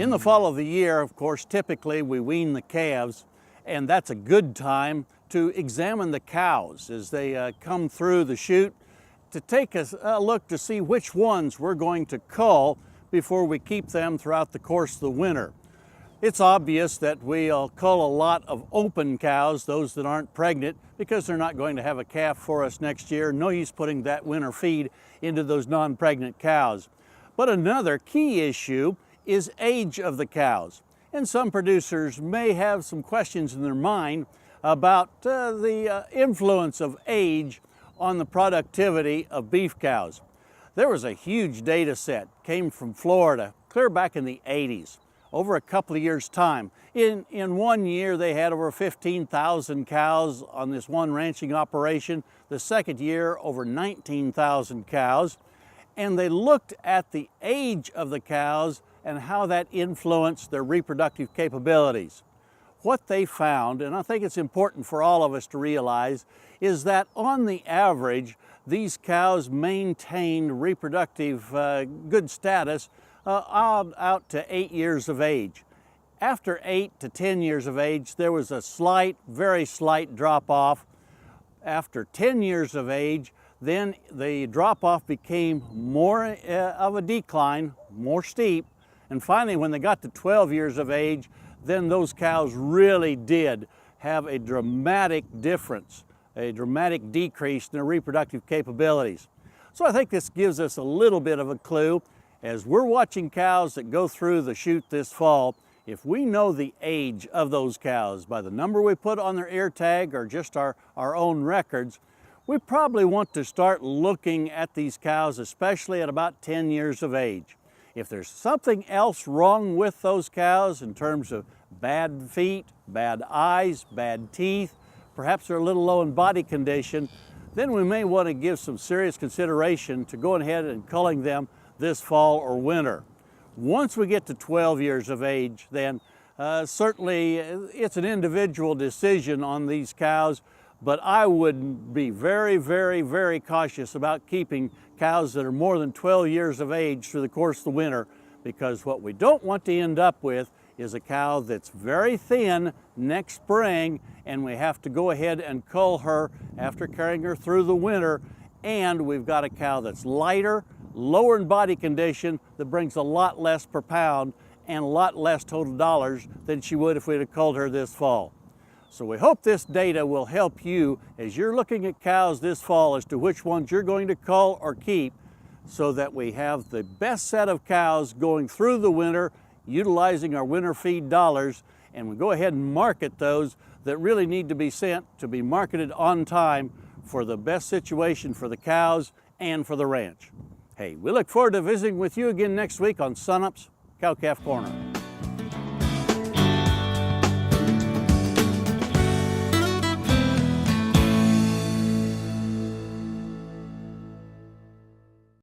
In the fall of the year, of course, typically we wean the calves, and that's a good time to examine the cows as they come through the chute, to take a look to see which ones we're going to cull before we keep them throughout the course of the winter. It's obvious that we'll cull a lot of open cows, those that aren't pregnant, because they're not going to have a calf for us next year. No use putting that winter feed into those non-pregnant cows. But another key issue is age of the cows. And some producers may have some questions in their mind about the influence of age on the productivity of beef cows. There was a huge data set, came from Florida, clear back in the 80s, over a couple of years' time. In 1 year, they had over 15,000 cows on this one ranching operation. The second year, over 19,000 cows. And they looked at the age of the cows and how that influenced their reproductive capabilities. What they found, and I think it's important for all of us to realize, is that on the average, these cows maintained reproductive good status out to 8 years of age. After 8 to 10 years of age, there was a slight, very slight drop-off. After 10 years of age, then the drop-off became more of a decline, more steep, and finally when they got to 12 years of age, then those cows really did have a dramatic difference, a dramatic decrease in their reproductive capabilities. So I think this gives us a little bit of a clue. As we're watching cows that go through the chute this fall, if we know the age of those cows by the number we put on their ear tag or just our own records, we probably want to start looking at these cows, especially at about 10 years of age. If there's something else wrong with those cows in terms of bad feet, bad eyes, bad teeth, perhaps they're a little low in body condition, then we may want to give some serious consideration to going ahead and culling them this fall or winter. Once we get to 12 years of age, then certainly it's an individual decision on these cows, but I would be very, very, very cautious about keeping cows that are more than 12 years of age through the course of the winter, because what we don't want to end up with is a cow that's very thin next spring, and we have to go ahead and cull her after carrying her through the winter, and we've got a cow that's lighter, lower in body condition, that brings a lot less per pound and a lot less total dollars than she would if we'd have culled her this fall. So we hope this data will help you as you're looking at cows this fall as to which ones you're going to cull or keep, so that we have the best set of cows going through the winter, utilizing our winter feed dollars, and we go ahead and market those that really need to be sent to be marketed on time for the best situation for the cows and for the ranch. Hey, we look forward to visiting with you again next week on Sunup's Cow Calf Corner.